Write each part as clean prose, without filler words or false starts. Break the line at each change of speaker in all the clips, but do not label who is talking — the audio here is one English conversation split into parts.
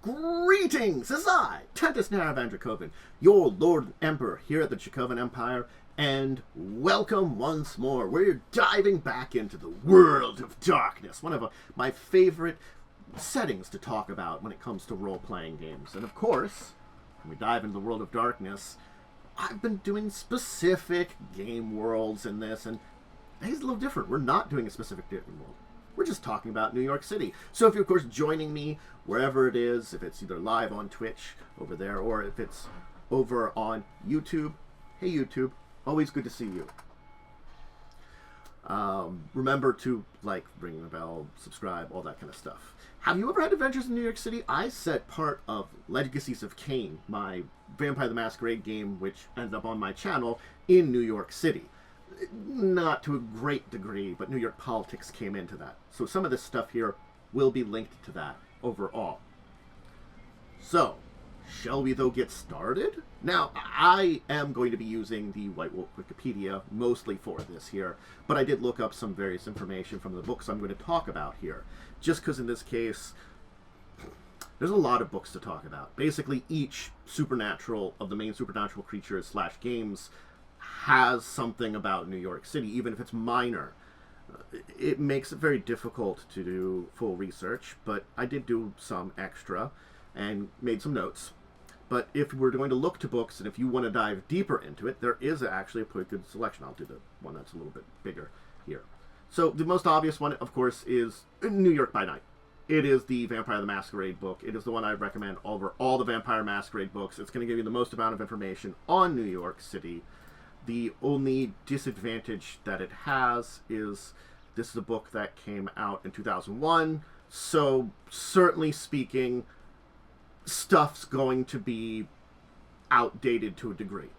Greetings! This is I, Tentus Naravan Dracovin, your Lord and Emperor here at the Dracovin Empire, and welcome once more. We're diving back into the world of darkness, one of my favorite settings to talk about when it comes to role-playing games. And of course, when we dive into the world of darkness, I've been doing specific game worlds in this, and it's a little different. We're not doing a specific game world. We're just talking about New York City. So if you're, of course, joining me wherever it is, if it's either live on Twitch over there, or if it's over on YouTube, hey YouTube, always good to see you. Remember to like, ring the bell, subscribe, all that kind of stuff. Have you ever had adventures in New York City? I set part of Legacies of Kain, my Vampire the Masquerade game, which ended up on my channel, in New York City. Not to a great degree, but New York politics came into that. So some of this stuff here will be linked to that overall. So, shall we though get started? Now, I am going to be using the White Wolf Wikipedia mostly for this here, but I did look up some various information from the books I'm going to talk about here. Just because in this case, there's a lot of books to talk about. Basically, each supernatural of the main supernatural creatures / games has something about New York City, even if it's minor. It makes it very difficult to do full research, but I did do some extra and made some notes. But if we're going to look to books, and if you want to dive deeper into it, there is actually a pretty good selection. I'll do the one that's a little bit bigger here. So the most obvious one, of course, is New York by Night. It is the Vampire the Masquerade book. It is the one I recommend over all the Vampire Masquerade books. It's going to give you the most amount of information on New York City. The only disadvantage that it has is this is a book that came out in 2001, so certainly speaking, stuff's going to be outdated to a degree.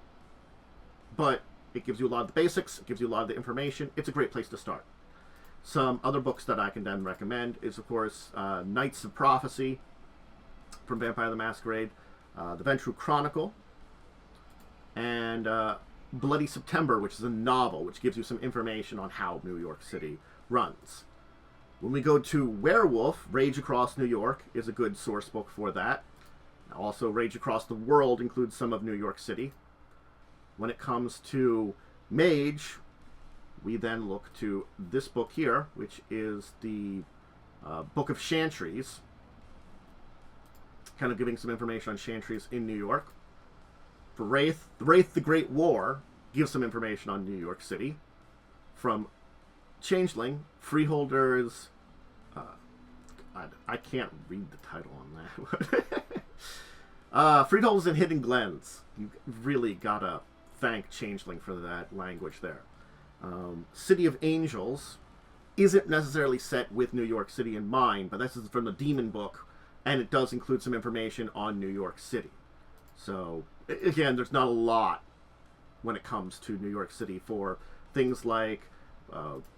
But it gives you a lot of the basics, it gives you a lot of the information. It's a great place to start. Some other books that I can then recommend is, of course, Knights of Prophecy from Vampire the Masquerade, The Ventru Chronicle, and Bloody September, which is a novel, which gives you some information on how New York City runs. When we go to Werewolf, Rage Across New York is a good source book for that. Also, Rage Across the World includes some of New York City. When it comes to Mage, we then look to this book here, which is the Book of Chantries, kind of giving some information on Chantries in New York. For Wraith, the Great War gives some information on New York City. From Changeling, Freeholders, I can't read the title on that. Freeholders and Hidden Glens. You really gotta thank Changeling for that language there. City of Angels isn't necessarily set with New York City in mind, but this is from the Demon book, and it does include some information on New York City. So, again, there's not a lot when it comes to New York City for things like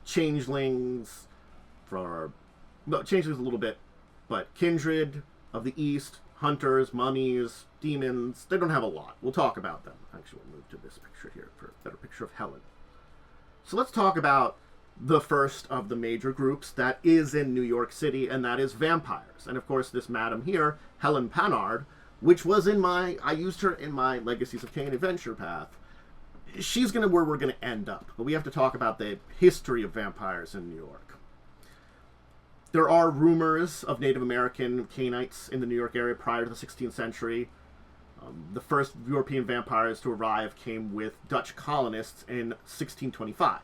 Changelings, Changelings a little bit, but Kindred of the East, Hunters, Mummies, Demons, they don't have a lot. We'll talk about them. Actually, we'll move to this picture here for a better picture of Helen. So let's talk about the first of the major groups that is in New York City, and that is vampires. And of course, this madam here, Helen Panard, which was I used her in my Legacies of Kain adventure path. She's where we're going to end up. But we have to talk about the history of vampires in New York. There are rumors of Native American Cainites in the New York area prior to the 16th century. The first European vampires to arrive came with Dutch colonists in 1625.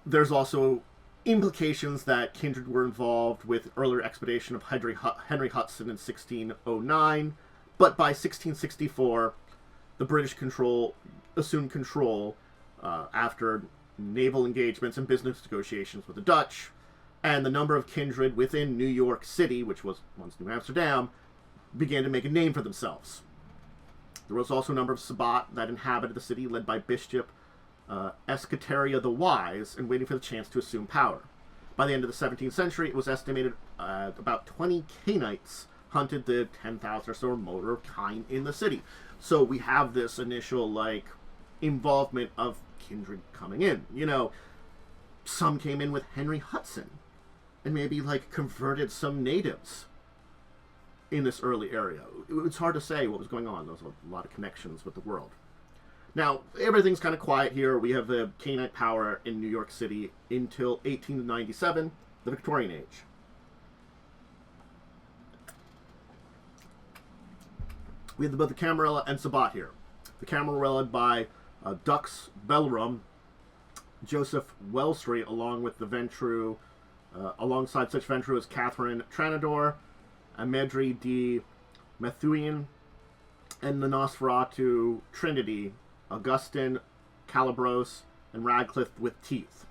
There's also implications that kindred were involved with earlier expedition of Henry Hudson in 1609, but by 1664, the British assumed control after naval engagements and business negotiations with the Dutch, and the number of kindred within New York City, which was once New Amsterdam, began to make a name for themselves. There was also a number of Sabbat that inhabited the city, led by Bishop Escateria the Wise, and waiting for the chance to assume power. By the end of the 17th century, it was estimated about 20 Cainites hunted the 10,000 or so remoter of kind in the city. So we have this initial, involvement of kindred coming in. Some came in with Henry Hudson, and maybe like converted some natives in this early area. It's hard to say what was going on. There's a lot of connections with the world. Now, everything's kind of quiet here. We have the Canaanite power in New York City until 1897, the Victorian Age. We have both the Camarilla and Sabbat here. The Camarilla led by Dux Bellerum, Joseph Wellesley, along with the Ventru, alongside such Ventru as Catherine Tranador, Amedri de Methuian, and the Nosferatu Trinity, Augustine, Calabros, and Radcliffe with Teeth.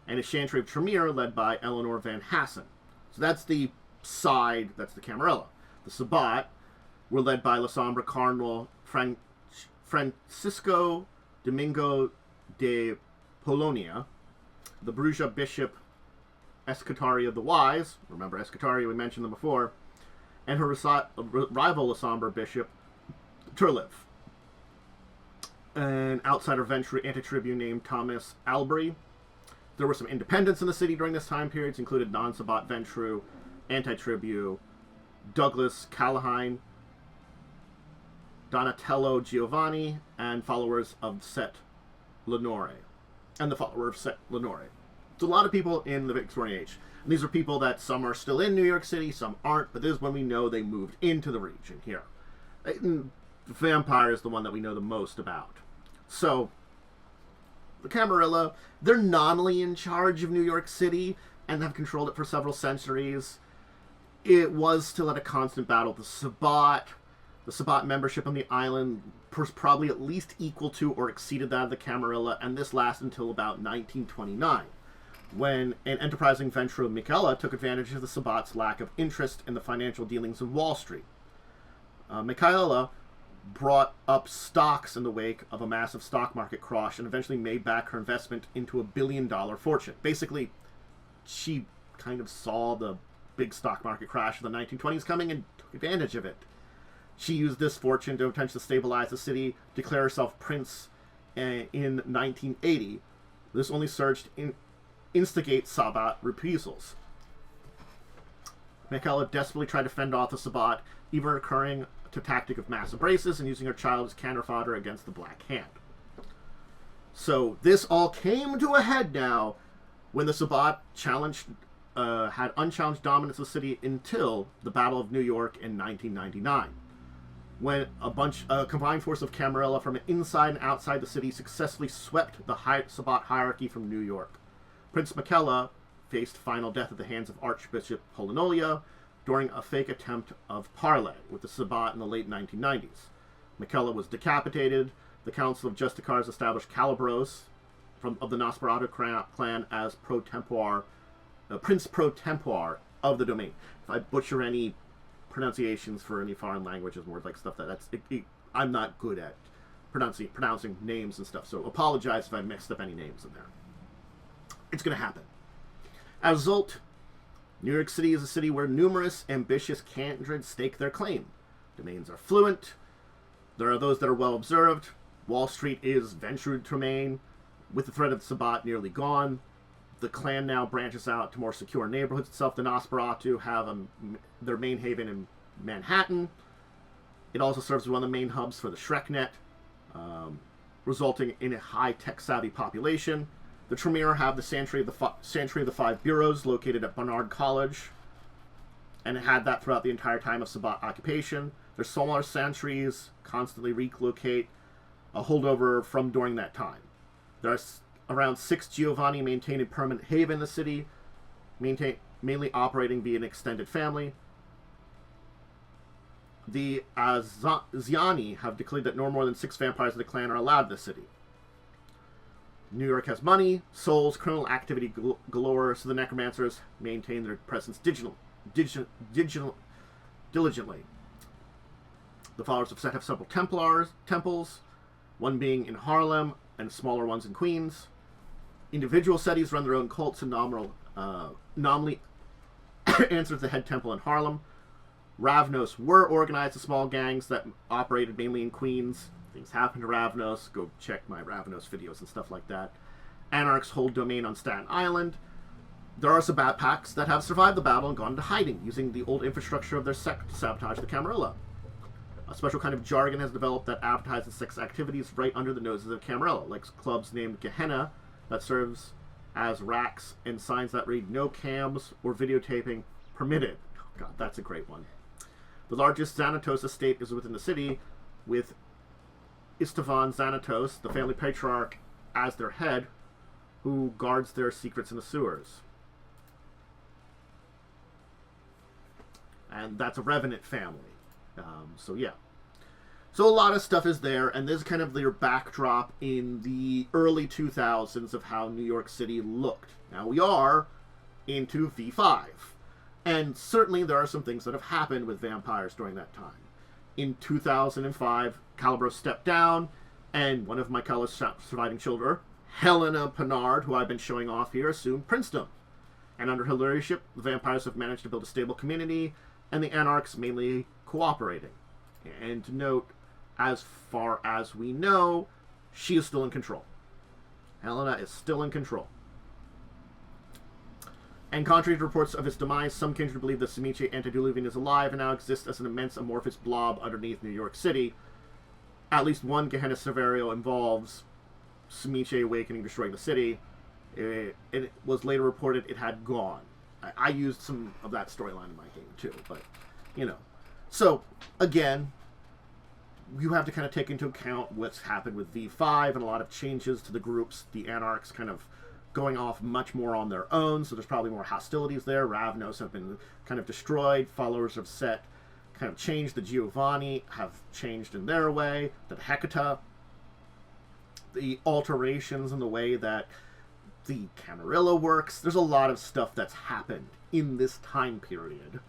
And a Chantry of Tremere led by Eleanor Van Hassen. So that's the side, that's the Camarilla. The Sabbat were led by La Sombra Cardinal Francisco Domingo de Polonia, the Bruges Bishop Escatari of the Wise, remember Escatari, we mentioned them before, and her rival La Sombra Bishop Turliv. An outsider Ventru anti-tribune named Thomas Albury. There were some independents in the city during this time period, included non-Sabbat Ventru, anti-tribune, Douglas Callahan, Donatello Giovanni, and followers of Set Lenore. And the follower of Set Lenore. So a lot of people in the Victorian Age. And these are people that some are still in New York City, some aren't, but this is when we know they moved into the region here. And the vampire is the one that we know the most about. So, the Camarilla, they're nominally in charge of New York City and have controlled it for several centuries. It was still at a constant battle with the Sabbat. The Sabbat membership on the island was probably at least equal to or exceeded that of the Camarilla, and this lasted until about 1929, when an enterprising Ventru Michaela took advantage of the Sabbat's lack of interest in the financial dealings of Wall Street. Michaela brought up stocks in the wake of a massive stock market crash and eventually made back her investment into $1 billion fortune. Basically, she kind of saw the big stock market crash of the 1920s coming and took advantage of it. She used this fortune to potentially stabilize the city, declare herself prince in 1980. This only served to instigate Sabbat reprisals. Michaela desperately tried to fend off the Sabbat, even recurring to tactic of mass embraces and using her child as counter fodder against the Black Hand. So this all came to a head now when the Sabbat had unchallenged dominance of the city until the Battle of New York in 1999, when a combined force of Camarilla from inside and outside the city successfully swept the Sabbat hierarchy from New York. Prince Michaela faced final death at the hands of Archbishop Polinolia during a fake attempt of parley with the Sabbat in the late 1990s. Michaela was decapitated. The Council of Justicars established Calabros of the Nosferatu clan as Prince Pro Tempore of the domain. If I butcher any pronunciations for any foreign languages and words like stuff I'm not good at pronouncing names and stuff, so apologize if I messed up any names in there. It's going to happen. As a result, New York City is a city where numerous ambitious kindreds stake their claim. Domains are fluent. There are those that are well observed. Wall Street is ventured domain. With the threat of the Sabbat nearly gone, the clan now branches out to more secure neighborhoods itself. The Nosferatu have their main haven in Manhattan. It also serves as one of the main hubs for the ShrekNet, resulting in a high tech-savvy population. The Tremere have the Chantry of the Five Bureaus located at Barnard College, and it had that throughout the entire time of Sabbat occupation. Their smaller chantries constantly relocate a holdover from during that time. There are around 6 Giovanni maintained a permanent haven in the city, mainly operating via an extended family. The Ziani have declared that no more than 6 vampires of the clan are allowed in the city. New York has money, souls, criminal activity galore, so the necromancers maintain their presence diligently. The followers of Set have several temples, one being in Harlem and smaller ones in Queens. Individual cities run their own cults and nominally answers the head temple in Harlem. Ravnos were organized as small gangs that operated mainly in Queens. Things happen to Ravnos. Go check my Ravnos videos and stuff like that. Anarchs hold domain on Staten Island. There are some bat packs that have survived the battle and gone into hiding, using the old infrastructure of their sect to sabotage the Camarilla. A special kind of jargon has developed that advertises sex activities right under the noses of Camarilla, like clubs named Gehenna that serves as racks and signs that read "No cams or videotaping permitted." Oh god, that's a great one. The largest Xanatos estate is within the city, with Istvan Xanatos, the family patriarch, as their head, who guards their secrets in the sewers. And that's a Revenant family. So yeah. So a lot of stuff is there, and this is kind of their backdrop in the early 2000s of how New York City looked. Now we are into V5. And certainly there are some things that have happened with vampires during that time. In 2005, Calibro stepped down, and one of my color's surviving children, Helena Pinard, who I've been showing off here, assumed princedom. And under her leadership, the vampires have managed to build a stable community, and the anarchs mainly cooperating. And to note, as far as we know, she is still in control. Helena is still in control. And contrary to reports of his demise, some kindred believe that Simiche Antediluvian is alive and now exists as an immense amorphous blob underneath New York City. At least one Gehenna scenario involves Simiche awakening, destroying the city. It was later reported it had gone. I used some of that storyline in my game too, but, you know. So, again, you have to kind of take into account what's happened with V5 and a lot of changes to the groups. The Anarchs kind of going off much more on their own, so there's probably more hostilities there. Ravnos have been kind of destroyed. Followers of Set kind of changed. The Giovanni have changed in their way. The Hecata. The alterations in the way that the Camarilla works. There's a lot of stuff that's happened in this time period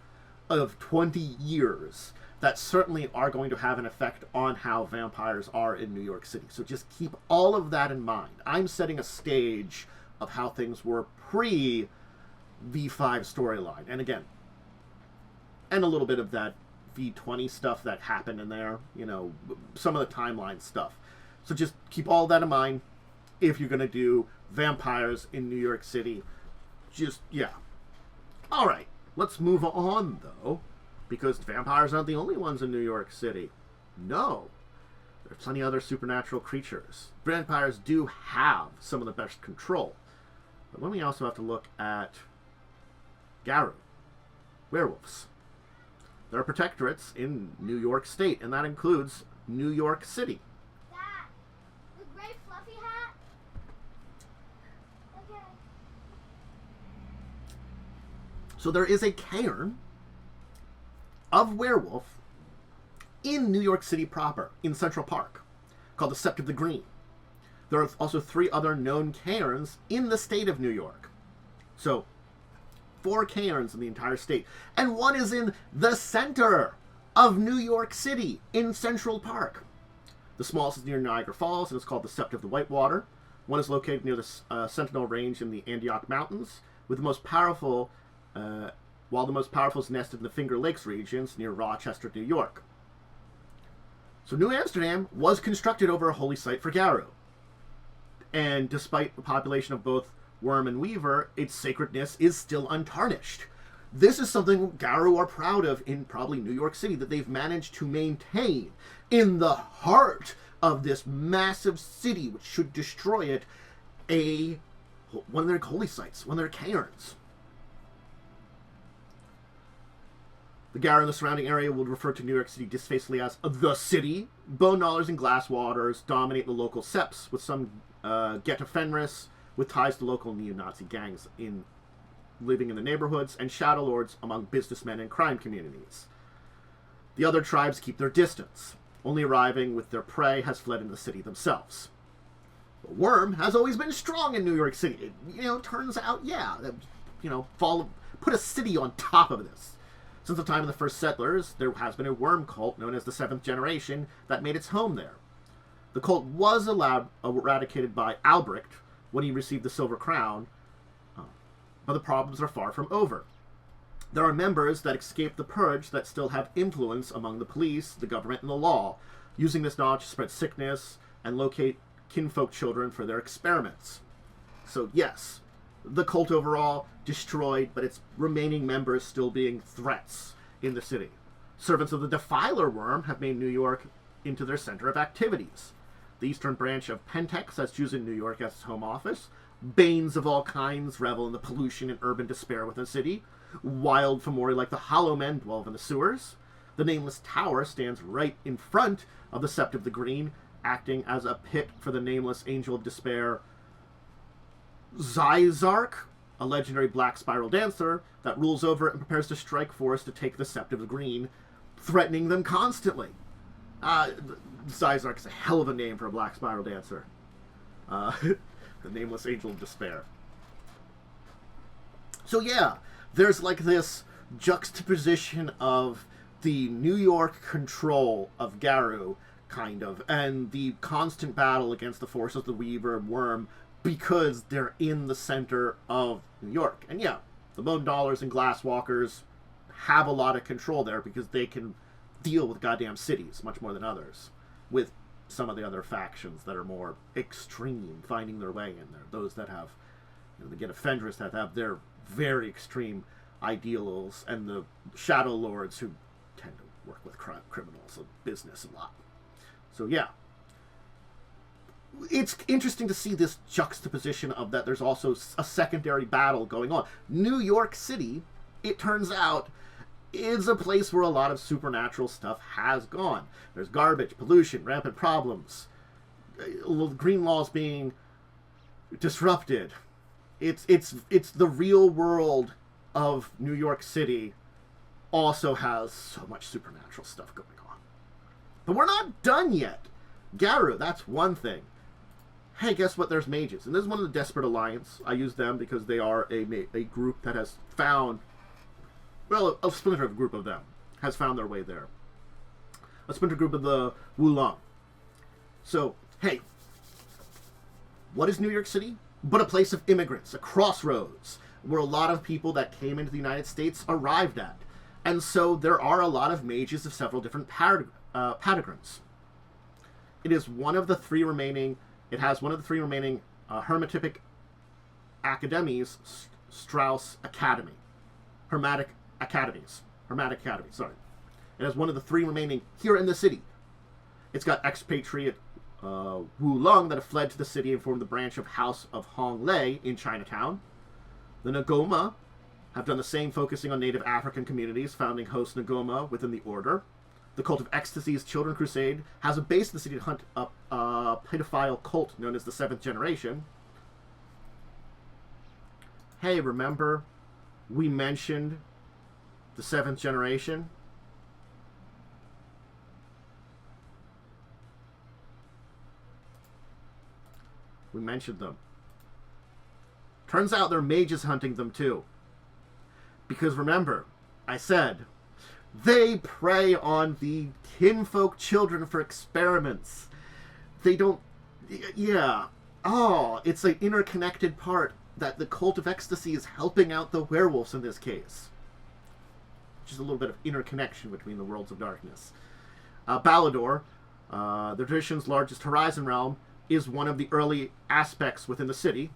of 20 years that certainly are going to have an effect on how vampires are in New York City. So just keep all of that in mind. I'm setting a stage of how things were pre-V5 storyline. And again, and a little bit of that V20 stuff that happened in there, you know, some of the timeline stuff. So just keep all that in mind if you're going to do vampires in New York City. Just, yeah. All right, let's move on, though, because vampires aren't the only ones in New York City. No. There are plenty of other supernatural creatures. Vampires do have some of the best control. But then we also have to look at Garou, werewolves. There are protectorates in New York State, and that includes New York City.
Dad, the gray fluffy hat? Okay.
So there is a cairn of werewolf in New York City proper, in Central Park, called the Sept of the Green. There are also 3 other known cairns in the state of New York. So, 4 cairns in the entire state. And one is in the center of New York City, in Central Park. The smallest is near Niagara Falls, and it's called the Sept of the Whitewater. One is located near the Sentinel Range in the Antioch Mountains, with the most powerful, while the most powerful is nested in the Finger Lakes regions near Rochester, New York. So New Amsterdam was constructed over a holy site for Garou. And despite the population of both Worm and Weaver, its sacredness is still untarnished. This is something Garou are proud of in probably New York City, that they've managed to maintain in the heart of this massive city, which should destroy it, one of their holy sites, one of their cairns. The Garou in the surrounding area will refer to New York City distastefully as the city. Bone gnawers and glass waters dominate the local septs, with some Geta Fenris with ties to local neo-Nazi gangs living in the neighborhoods, and shadow lords among businessmen and crime communities. The other tribes keep their distance, only arriving with their prey has fled into the city themselves. The Worm has always been strong in New York City. Turns out, put a city on top of this. Since the time of the first settlers, there has been a worm cult known as the Seventh Generation that made its home there. The cult was eradicated by Albrecht when he received the Silver Crown, but the problems are far from over. There are members that escaped the purge that still have influence among the police, the government, and the law, using this knowledge to spread sickness and locate kinfolk children for their experiments. So yes, the cult overall destroyed, but its remaining members still being threats in the city. Servants of the Defiler Worm have made New York into their center of activities. The eastern branch of Pentex has chosen New York as its home office. Banes of all kinds revel in the pollution and urban despair within the city. Wild Fomori like the Hollow Men dwell in the sewers. The Nameless Tower stands right in front of the Sept of the Green, acting as a pit for the nameless Angel of Despair, Zyzark, a legendary black spiral dancer that rules over it and prepares to strike force to take the Sept of the Green, threatening them constantly. Zyzark is a hell of a name for a black spiral dancer. The nameless Angel of Despair. So yeah, there's like this juxtaposition of the New York control of Garou, kind of, and the constant battle against the forces of the Weaver and Worm because they're in the center of New York. And yeah, the Bone Dollars and Glasswalkers have a lot of control there because they can deal with goddamn cities much more than others, with some of the other factions that are more extreme finding their way in there. Those that have, the Get Offenders that have their very extreme ideals, and the Shadow Lords who tend to work with criminals and business a lot. So yeah, it's interesting to see this juxtaposition of that there's also a secondary battle going on. New York City, it turns out, is a place where a lot of supernatural stuff has gone. There's garbage, pollution, rampant problems, green laws being disrupted. It's the real world of New York City also has so much supernatural stuff going on. But we're not done yet. Garou, that's one thing. Hey, guess what? There's mages. And this is one of the Desperate Alliance. I use them because they are a group that has found, well, a splinter group of them has found their way there. A splinter group of the Wulong. So, hey, what is New York City? But a place of immigrants, a crossroads, where a lot of people that came into the United States arrived at. And so there are a lot of mages of several different patagrons. It is one of the three remaining, it has one of the three remaining hermetic academies, Strauss Academy. Hermetic academies, sorry. It has one of the three remaining here in the city. It's got expatriate Wulong that have fled to the city and formed the branch of House of Hong Lei in Chinatown. The Ngoma have done the same, focusing on native African communities, founding host Ngoma within the order. The Cult of Ecstasy's Children Crusade has a base in the city to hunt up a pedophile cult known as the Seventh Generation. Hey, remember we mentioned the Seventh Generation? We mentioned them. Turns out there are mages hunting them too. Because remember, I said, they prey on the kinfolk children for experiments. They don't... Yeah. Oh, it's an interconnected part that the Cult of Ecstasy is helping out the werewolves in this case. Just a little bit of interconnection between the worlds of darkness. Balador, the tradition's largest horizon realm, is one of the early aspects within the city.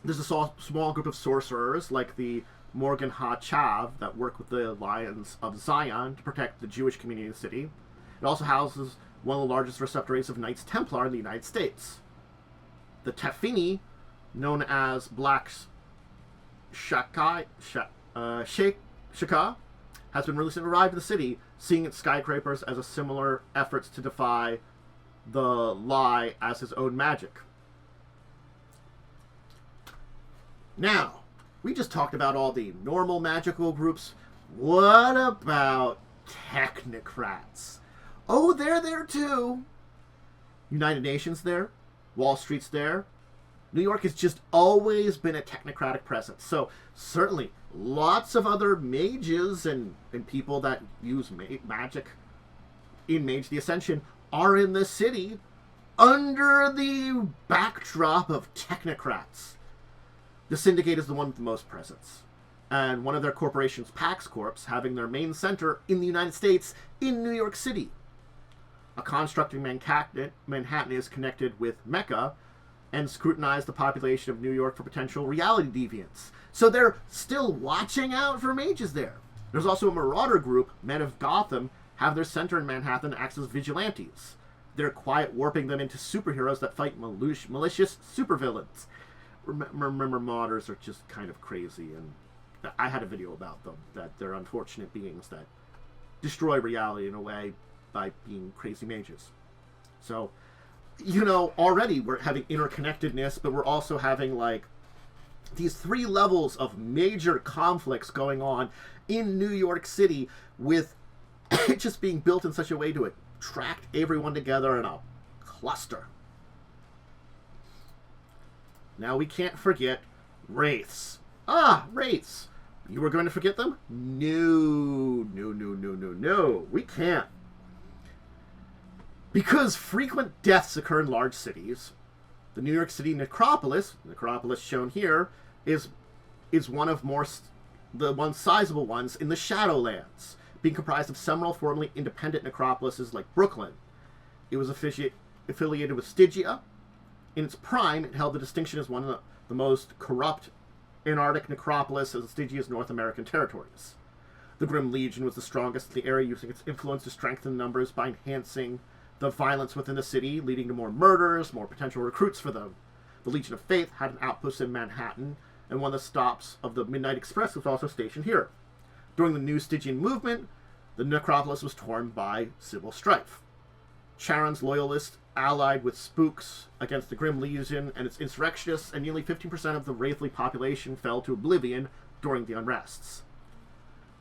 There's a small group of sorcerers like the Morgan Ha-Chav that work with the Lions of Zion to protect the Jewish community in the city. It also houses one of the largest receptories of Knights Templar in the United States. The Tefini, known as Black Shaka, has been recently arrived in the city, seeing its skyscrapers as a similar efforts to defy the lie as his own magic. Now, we just talked about all the normal magical groups. What about technocrats? Oh, they're there too. United Nations there. Wall Street's there. New York has just always been a technocratic presence. So, certainly, lots of other mages and people that use magic in Mage the Ascension are in the city under the backdrop of technocrats. The Syndicate is the one with the most presence. And one of their corporations, Pax Corps, having their main center in the United States in New York City. A construct in Manhattan is connected with Mecca, and scrutinize the population of New York for potential reality deviants. So they're still watching out for mages there. There's also a marauder group, Men of Gotham, have their center in Manhattan and acts as vigilantes. They're quiet warping them into superheroes that fight malicious supervillains. Remember, modders are just kind of crazy, and I had a video about them, that they're unfortunate beings that destroy reality in a way by being crazy mages. So, you know, already we're having interconnectedness, but we're also having, like, these 3 levels of major conflicts going on in New York City, with it just being built in such a way to attract everyone together in a cluster. Now we can't forget Wraiths. Wraiths! You were going to forget them? No. We can't. Because frequent deaths occur in large cities, the New York City necropolis shown here, is one of the one sizable ones in the Shadowlands, being comprised of several formerly independent necropolises like Brooklyn. It was affiliated with Stygia. In its prime, it held the distinction as one of the most corrupt Antarctic necropolis of Stygia's North American territories. The Grim Legion was the strongest in the area, using its influence to strengthen numbers by enhancing the violence within the city, leading to more murders, more potential recruits for them. The Legion of Faith had an outpost in Manhattan, and one of the stops of the Midnight Express was also stationed here. During the New Stygian movement, the necropolis was torn by civil strife. Charon's loyalists allied with spooks against the Grim Legion and its insurrectionists, and nearly 15% of the Wraithly population fell to oblivion during the unrests.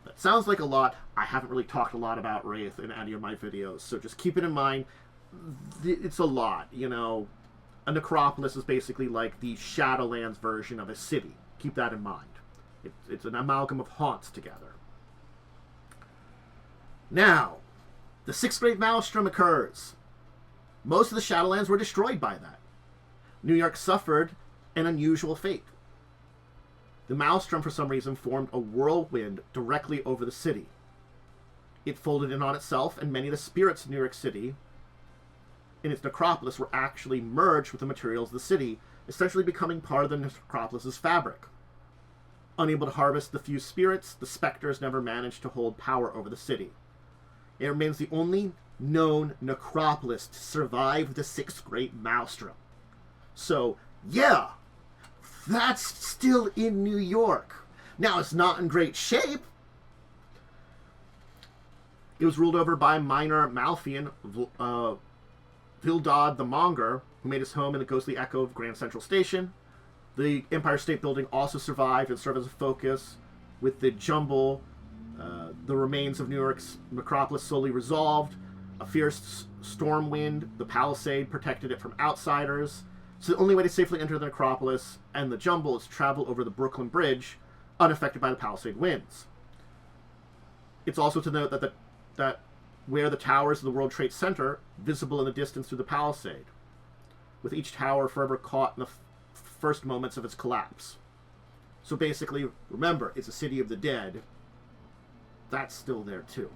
That sounds like a lot. I haven't really talked a lot about Wraith in any of my videos, so just keep it in mind. It's a lot, you know. A necropolis is basically like the Shadowlands version of a city. Keep that in mind. It's an amalgam of haunts together. Now, the 6th Great Maelstrom occurs. Most of the Shadowlands were destroyed by that. New York suffered an unusual fate. The Maelstrom, for some reason, formed a whirlwind directly over the city. It folded in on itself, and many of the spirits of New York City in its necropolis were actually merged with the materials of the city, essentially becoming part of the necropolis's fabric. Unable to harvest the few spirits, the specters never managed to hold power over the city. It remains the only known necropolis to survive the 6th Great Maelstrom. So, yeah, that's still in New York. Now, it's not in great shape. It was ruled over by minor Malfian, Vildad the Monger, who made his home in the ghostly echo of Grand Central Station. The Empire State Building also survived and served as a focus, with the jumble, the remains of New York's necropolis slowly resolved. A fierce storm wind, the palisade, protected it from outsiders. So the only way to safely enter the necropolis and the jumble is to travel over the Brooklyn Bridge, unaffected by the palisade winds. It's also to note that where the towers of the World Trade Center, visible in the distance through the palisade, with each tower forever caught in the first moments of its collapse. So basically, remember, it's a city of the dead. That's still there too.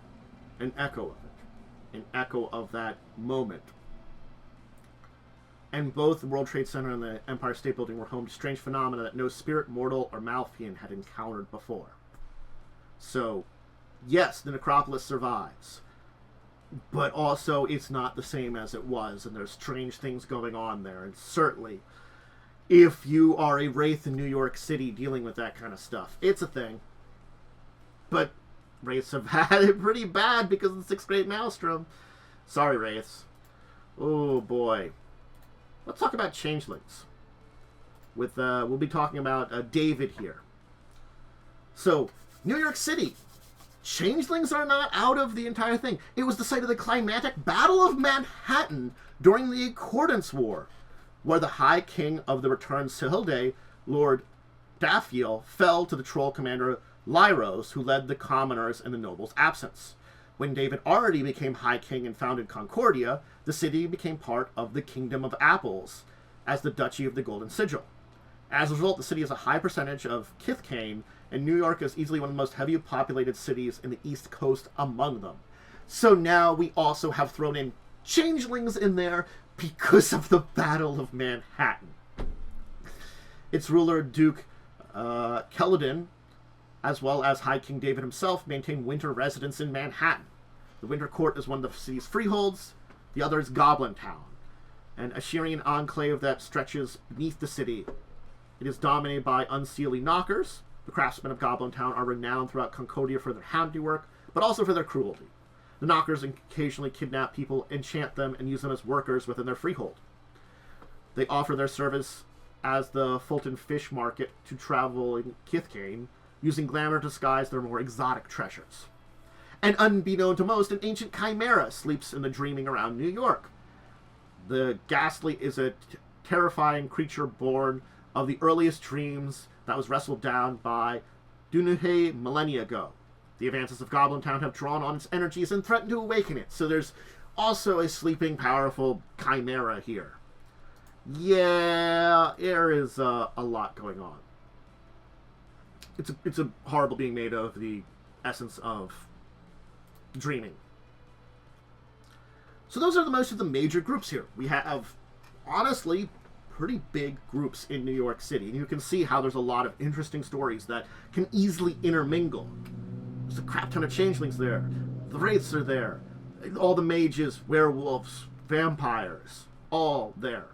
An echo of it. An echo of that moment. And both the World Trade Center and the Empire State Building were home to strange phenomena that no spirit, mortal, or Malfian had encountered before. So, yes, the necropolis survives. But also, it's not the same as it was, and there's strange things going on there. And certainly, if you are a Wraith in New York City dealing with that kind of stuff, it's a thing. But Wraiths have had it pretty bad because of the 6th Great Maelstrom. Sorry, Wraiths. Oh, boy. Let's talk about Changelings. We'll be talking about David here. So, New York City. Changelings are not out of the entire thing. It was the site of the climactic Battle of Manhattan during the Accordance War, where the High King of the Returned Sihilde, Lord Daphiel, fell to the troll commander Lyros, who led the commoners in the nobles' absence. When David already became High King and founded Concordia, the city became part of the Kingdom of Apples as the Duchy of the Golden Sigil. As a result, the city has a high percentage of Kithcane, and New York is easily one of the most heavily populated cities in the East Coast among them. So now we also have thrown in Changelings in there because of the Battle of Manhattan. Its ruler, Duke Keladin, as well as High King David himself, maintain winter residence in Manhattan. The Winter Court is one of the city's freeholds, the other is Goblin Town, an Asherian enclave that stretches beneath the city. It is dominated by unseelie knockers. The craftsmen of Goblin Town are renowned throughout Concordia for their handiwork, but also for their cruelty. The knockers occasionally kidnap people, enchant them, and use them as workers within their freehold. They offer their service as the Fulton Fish Market to traveling Kithkane, using glamour to disguise their more exotic treasures. And unbeknown to most, an ancient chimera sleeps in the dreaming around New York. The Ghastly is a terrifying creature born of the earliest dreams that was wrestled down by Dunuhe millennia ago. The advances of Goblin Town have drawn on its energies and threatened to awaken it, so there's also a sleeping, powerful chimera here. Yeah, there is a lot going on. It's a horrible being made of the essence of dreaming. So those are most of the major groups here. We have, honestly, pretty big groups in New York City. And you can see how there's a lot of interesting stories that can easily intermingle. There's a crap ton of changelings there. The wraiths are there. All the mages, werewolves, vampires, all there.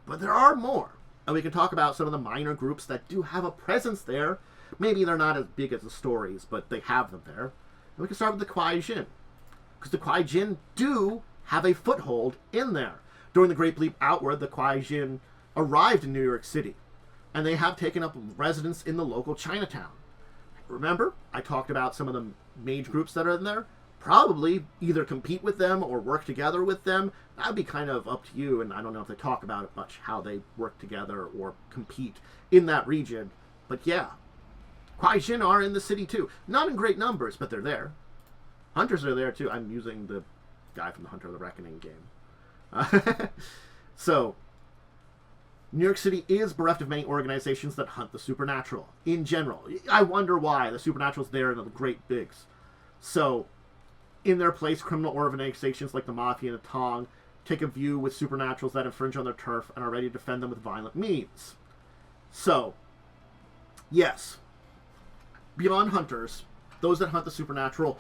But there are more. And we can talk about some of the minor groups that do have a presence there. Maybe they're not as big as the stories, but they have them there. And we can start with the Kuei-Jin. Because the Kuei-Jin do have a foothold in there. During the Great Leap Outward, the Kuei-Jin arrived in New York City. And they have taken up residence in the local Chinatown. Remember, I talked about some of the mage groups that are in there? Probably either compete with them or work together with them. That would be kind of up to you, and I don't know if they talk about it much, how they work together or compete in that region. But yeah, Kuei-Jin are in the city too. Not in great numbers, but they're there. Hunters are there too. I'm using the guy from the Hunter of the Reckoning game. So, New York City is bereft of many organizations that hunt the supernatural, in general. I wonder why. The supernatural's there in the great bigs. So, in their place, criminal organizations like the Mafia and the Tong take a view with supernaturals that infringe on their turf and are ready to defend them with violent means. So, yes, beyond hunters, those that hunt the supernatural,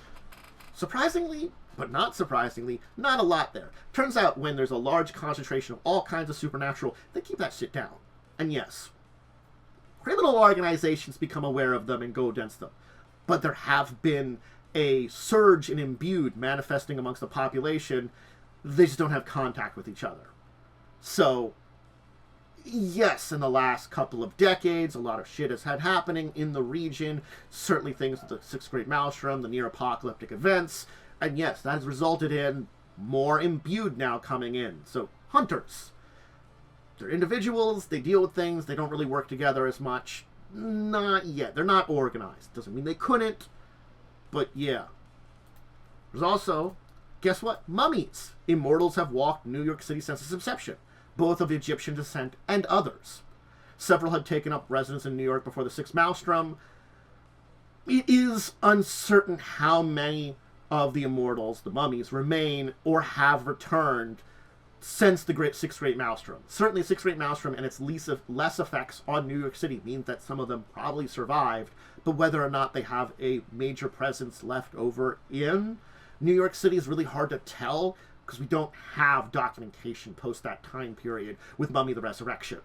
surprisingly, but not surprisingly, not a lot there. Turns out when there's a large concentration of all kinds of supernatural, they keep that shit down. And yes, criminal organizations become aware of them and go against them. But there have been a surge in imbued manifesting amongst the population. They just don't have contact with each other. So, yes, in the last couple of decades, a lot of shit has had happening in the region. Certainly things with the Sixth Great Maelstrom, the near-apocalyptic events. And yes, that has resulted in more imbued now coming in. So, hunters. They're individuals, they deal with things, they don't really work together as much. Not yet. They're not organized. Doesn't mean they couldn't, but yeah. There's also, guess what? Mummies. Immortals have walked New York City since its inception, both of Egyptian descent and others. Several had taken up residence in New York before the Sixth Maelstrom. It is uncertain how many of the immortals, the mummies, remain or have returned since the Sixth Great Maelstrom. Certainly Sixth Great Maelstrom and its less effects on New York City means that some of them probably survived, but whether or not they have a major presence left over in New York City is really hard to tell, because we don't have documentation post that time period with Mummy the Resurrection.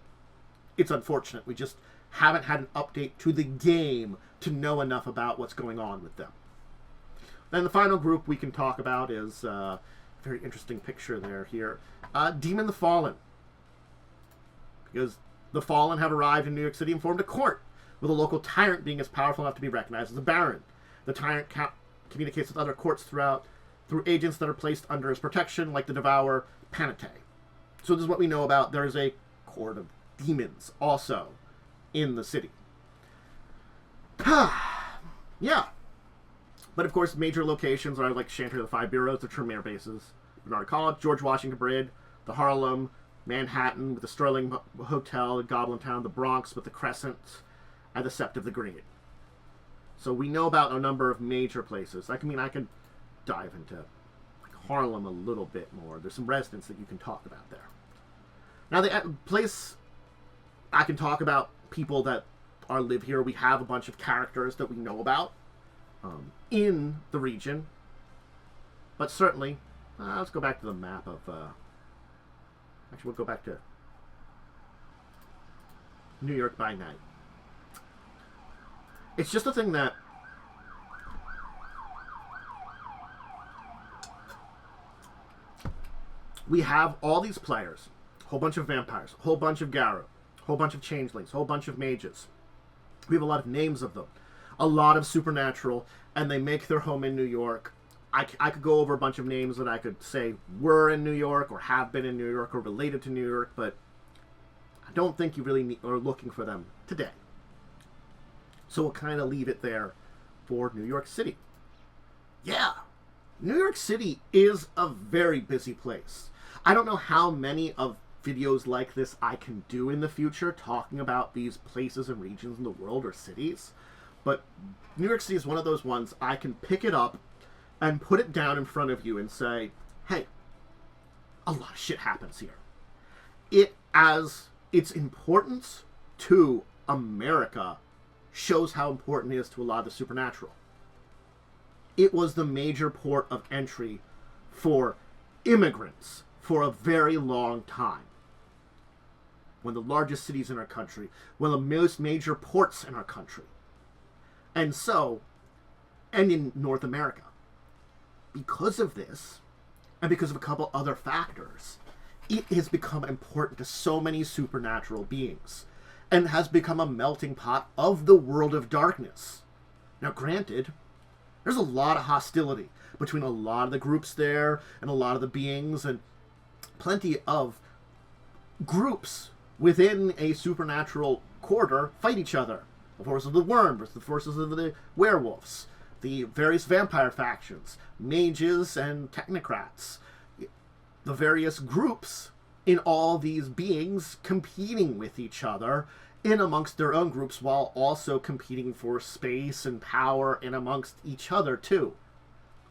It's unfortunate. We just haven't had an update to the game to know enough about what's going on with them. Then the final group we can talk about is a very interesting picture there here. Demon the Fallen. Because the Fallen have arrived in New York City and formed a court, with a local tyrant being as powerful enough to be recognized as a baron. The tyrant communicates with other courts through agents that are placed under his protection, like the Devourer Panate. So this is what we know about. There's a court of demons also in the city. Yeah. But of course, major locations are like Chanter of the Five Boroughs, the Tremere bases, Bernard College, George Washington Bridge, the Harlem, Manhattan with the Sterling Hotel, Goblin Town, the Bronx with the Crescent, and the Sept of the Green. So we know about a number of major places. I could dive into Harlem a little bit more. There's some residents that you can talk about there. Now, the place I can talk about people that live here. We have a bunch of characters that we know about in the region. But certainly, let's go back to the map of... actually, we'll go back to New York by night. It's just a thing that we have all these players, a whole bunch of vampires, a whole bunch of Garrow, a whole bunch of changelings, a whole bunch of mages. We have a lot of names of them, a lot of supernatural, and they make their home in New York. I could go over a bunch of names that I could say were in New York or have been in New York or related to New York, but I don't think you really are looking for them today. So we'll kind of leave it there for New York City. Yeah, New York City is a very busy place. I don't know how many of videos like this I can do in the future talking about these places and regions in the world or cities, but New York City is one of those ones I can pick it up and put it down in front of you and say, hey, a lot of shit happens here. It, as its importance to America, shows how important it is to a lot of the supernatural. It was the major port of entry for immigrants for a very long time. One of the largest cities in our country, one of the most major ports in our country. And so, and in North America. Because of this, and because of a couple other factors, it has become important to so many supernatural beings, and has become a melting pot of the world of darkness. Now granted, there's a lot of hostility between a lot of the groups there, and a lot of the beings, and plenty of groups within a supernatural quarter fight each other. The forces of the worm versus the forces of the werewolves. The various vampire factions, mages and technocrats, the various groups in all these beings competing with each other in amongst their own groups while also competing for space and power in amongst each other too.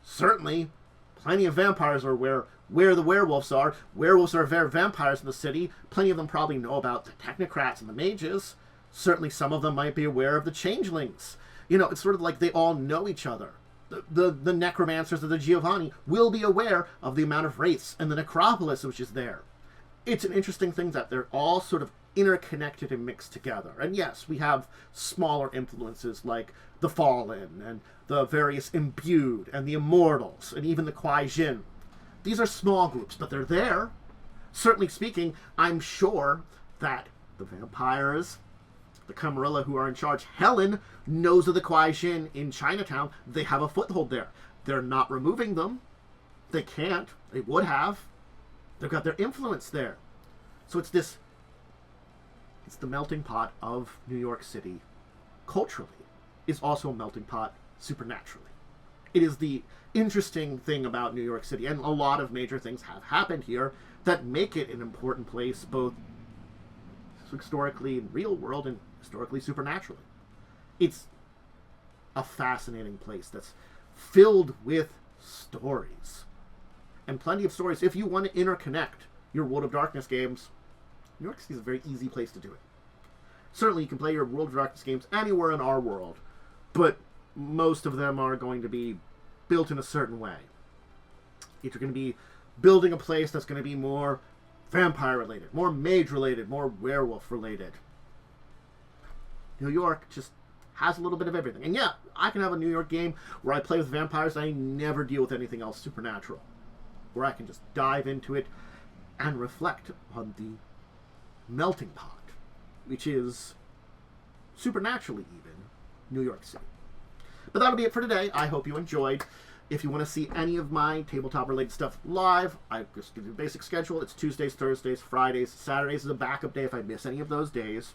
Certainly, plenty of vampires are where the werewolves are. Werewolves are vampires in the city. Plenty of them probably know about the technocrats and the mages. Certainly some of them might be aware of the changelings. You know, it's sort of like they all know each other. The necromancers of the Giovanni will be aware of the amount of wraiths and the necropolis which is there. It's an interesting thing that they're all sort of interconnected and mixed together. And yes, we have smaller influences like the Fallen and the various Imbued and the Immortals and even the Kuei-Jin. These are small groups, but they're there. Certainly speaking, I'm sure that the vampires, the Camarilla who are in charge, Helen knows of the Kuei-Jin in Chinatown. They have a foothold there. They're not removing them. They can't. They would have. They've got their influence there. So it's the melting pot of New York City culturally. Is also a melting pot supernaturally. It is the interesting thing about New York City, and a lot of major things have happened here that make it an important place, both historically in real world and historically supernaturally. It's a fascinating place that's filled with stories. And plenty of stories. If you want to interconnect your World of Darkness games, New York City is a very easy place to do it. Certainly you can play your World of Darkness games anywhere in our world, but most of them are going to be built in a certain way. If you're going to be building a place that's going to be more vampire related, more mage related, more werewolf related, New York just has a little bit of everything. And yeah, I can have a New York game where I play with vampires and I never deal with anything else supernatural, where I can just dive into it and reflect on the melting pot, which is supernaturally even New York City. But that'll be it for today. I hope you enjoyed. If you want to see any of my tabletop related stuff live, I just give you a basic schedule. It's Tuesdays, Thursdays, Fridays, Saturdays is a backup day if I miss any of those days.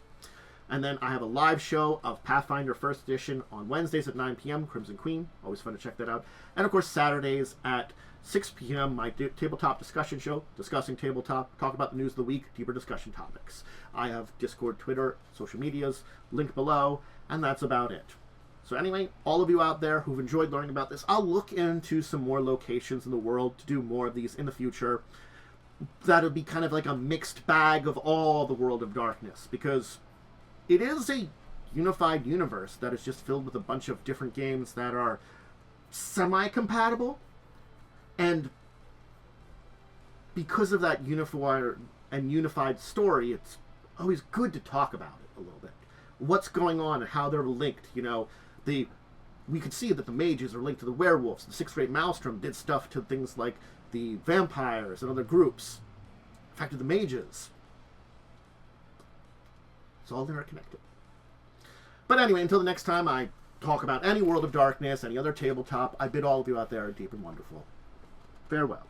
And then I have a live show of Pathfinder 1st Edition on Wednesdays at 9 p.m. Crimson Queen. Always fun to check that out. And of course, Saturdays at 6 p.m. my tabletop discussion show, discussing tabletop, talk about the news of the week, deeper discussion topics. I have Discord, Twitter, social medias, linked below, and that's about it. So anyway, all of you out there who've enjoyed learning about this, I'll look into some more locations in the world to do more of these in the future. That'll be kind of like a mixed bag of all the World of Darkness, because it is a unified universe that is just filled with a bunch of different games that are semi-compatible, and because of that unified story, it's always good to talk about it a little bit. What's going on and how they're linked. We could see that the mages are linked to the werewolves. The Sixth Great Maelstrom did stuff to things like the vampires and other groups. Affected the mages. It's all interconnected. But anyway, until the next time I talk about any World of Darkness, any other tabletop, I bid all of you out there deep and wonderful. Farewell.